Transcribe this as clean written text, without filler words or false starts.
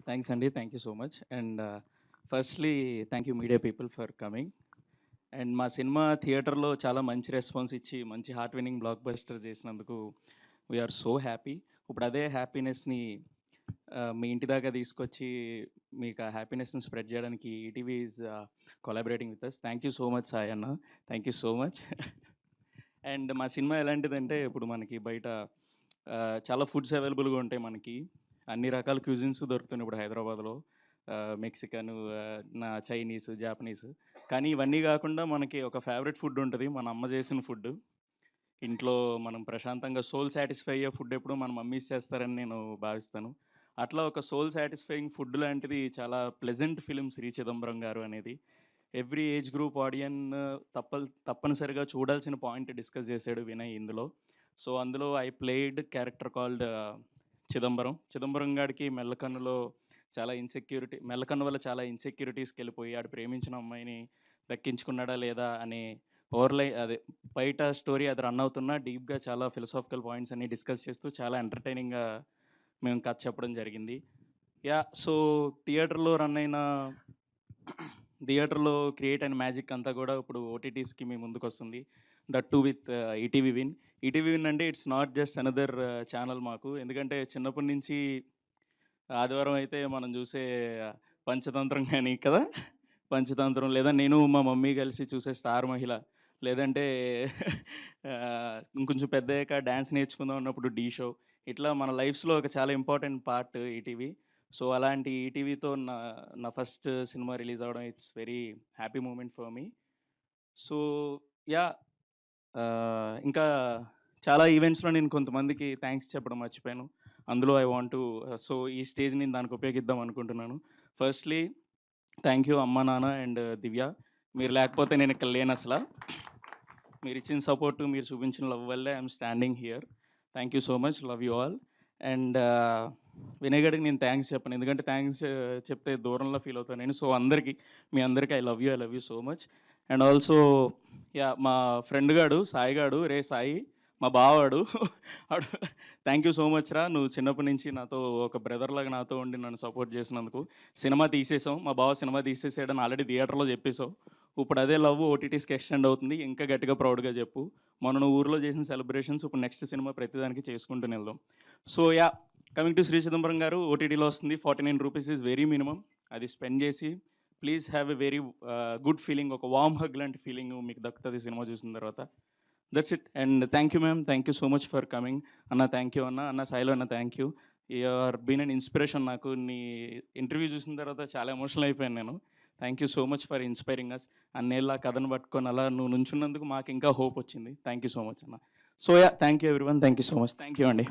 Thanks అండి. Thank you so much. And firstly thank you media people for coming. And మా cinema థియేటర్‌లో చాలా మంచి రెస్పాన్స్ ఇచ్చి, మంచి హార్ట్ విన్నింగ్ బ్లాక్ బస్టర్ చేసినందుకు వీఆర్ సో హ్యాపీ. ఇప్పుడు అదే హ్యాపీనెస్‌ని మీ ఇంటి దాకా తీసుకొచ్చి, మీకు ఆ హ్యాపీనెస్‌ని స్ప్రెడ్ చేయడానికి ETV is collaborating with us. Thank you so much Sai అన్న. Thank you so much. And మా సినిమా ఎలాంటిదంటే, ఇప్పుడు మనకి బయట చాలా ఫుడ్స్ అవైలబుల్‌గా ఉంటాయి మనకి. అన్ని రకాల క్యూజిన్స్ దొరుకుతున్నాయి ఇప్పుడు హైదరాబాద్‌లో. మెక్సికను, చైనీస్, జాపనీస్. కానీ ఇవన్నీ గాకుండా మనకి ఒక ఫేవరెట్ ఫుడ్ ఉంటది. మన అమ్మ చేసిన ఫుడ్. ఇంట్లో మనం ప్రశాంతంగా సోల్ సాటిస్ఫై అయ్యే ఫుడ్ ఎప్పుడూ మన మమ్మీస్ చేస్తారని నేను భావిస్తాను. అట్లా ఒక సోల్ సాటిస్ఫైయింగ్ ఫుడ్ లాంటిది చాలా ప్లెజెంట్ ఫిల్మ్ 'శ్రీ చిదంబరం గారు' అనేది. ఎవ్రీ ఏజ్ గ్రూప్ ఆడియన్ తప్పనిసరిగా చూడాల్సిన పాయింట్ డిస్కస్ చేశాడు వినయ్ ఇందులో. సో, అందులో I played character called Chidambaram. Chidambaram గాడికి మెల్లకన్ను వల్ల చాలా ఇన్‌సెక్యూరిటీస్‌కెళ్ళిపోయి, ఆడు ప్రేమించిన అమ్మాయిని దక్కించుకున్నాడా లేదా అనే అదే బయట స్టోరీ అది రన్ అవుతున్నా డీప్‌గా చాలా ఫిలాసాఫికల్ పాయింట్స్ అన్నీ డిస్కస్ చేస్తూ చాలా ఎంటర్‌టైనింగ్‌గా మేము కథ చెప్పడం జరిగింది. సో, థియేటర్‌లో రన్ అయిన థియేటర్‌లో క్రియేట్ అయిన మ్యాజిక్ అంతా కూడా ఇప్పుడు ఓటీటీస్‌కి మీ ముందుకొస్తుంది. That too with ETV Win. ETV Win అంటే it's not just another channel మాకు. ఎందుకంటే చిన్నప్పటి నుంచి ఆదివారం అయితే మనం చూసే పంచతంత్రం గాని కదా! పంచతంత్రం లేదా నేను మా మమ్మీ కలిసి చూసే 'స్టార్ మహిళ' లేదంటే ఇంకొంచెం పెద్దయ్యాక డాన్స్ నేర్చుకుందాం అన్నప్పుడు 'ఢీ షో' ఇట్లా మన లైఫ్స్‌లో ఒక చాలా ఇంపార్టెంట్ పార్ట్ ఈటీవీ. సో, అలాంటి ఈటీవీతో నా నా ఫస్ట్ సినిమా రిలీజ్ అవ్వడం it's very happy moment for me. So, yeah! ఇంకా చాలా ఈవెంట్స్‌లో నేను కొంతమందికి థాంక్స్ చెప్పడం మర్చిపోయాను. అందులో ఐ వాంట్ టు సో, ఈ స్టేజ్‌ని నేను దానికి ఉపయోగిద్దాం అనుకుంటున్నాను. ఫస్ట్‌లీ థ్యాంక్ యూ అమ్మా, నాన్న అండ్ దివ్య. మీరు లేకపోతే నేను ఇక్కడ లేనసల. మీరిచ్చిన సపోర్ట్, మీరు చూపించిన లవ్ వల్లే I'm standing here. Thank you so much. Love you all. And Vinay గాడికి నేను థ్యాంక్స్ చెప్పను. ఎందుకంటే థ్యాంక్స్ చెప్తే దూరంలో ఫీల్ అవుతాను నేను. సో, మీ అందరికీ I love you so much. And also మా ఫ్రెండ్ గాడు సాయి గాడు, "రేయ్ సాయి" మా బావాడు. ఆడు థ్యాంక్ యూ సో మచ్ రా! నువ్వు చిన్నప్పటి నుంచి నాతో ఒక బ్రదర్‌లాగా నాతో ఉండి నన్ను సపోర్ట్ చేసినందుకు. సినిమా తీసేసాం. మా బావ సినిమా తీసేసాడని ఆల్రెడీ థియేటర్‌లో చెప్పేసావు. ఇప్పుడు అదే లవ్ ఓటీటీస్‌కి ఎక్స్టెండ్ అవుతుంది. ఇంకా గట్టిగా ప్రౌడ్‌గా చెప్పు. మొన్న నువ్వు ఊర్లో చేసిన సెలబ్రేషన్స్ ఇప్పుడు నెక్స్ట్ సినిమా ప్రతిదానికి చేసుకుంటూనే వెళ్దాం. So, coming to 'Shri Chidambaram' గారు ఓటీటీలో వస్తుంది. ₹49 ఈజ్ వెరీ మినిమమ్. అది స్పెండ్ చేసి please have a very good feeling, ఒక వార్మ్ హగ్ లాంటి ఫీలింగ్ మీకు దక్కుతది సినిమా చూసిన తర్వాత. That's it. And thank you ma'am. Thank you so much for coming. అన్న థ్యాంక్ యూ అన్న. అన్న సాయిలో అన్న thank you. You are been an inspiration నాకు. నీ ఇంటర్వ్యూ చూసిన తర్వాత చాలా ఎమోషనల్ అయిపోయాను నేను. Thank you so much for inspiring us. అన్నేళ్ళ ఆ కథను పట్టుకొని అలా నువ్వు నుంచున్నందుకు మాకు ఇంకా హోప్ వచ్చింది. థ్యాంక్ యూ సో మచ్ అన్న. So, thank you everyone. Thank you so much. Thank you అండి.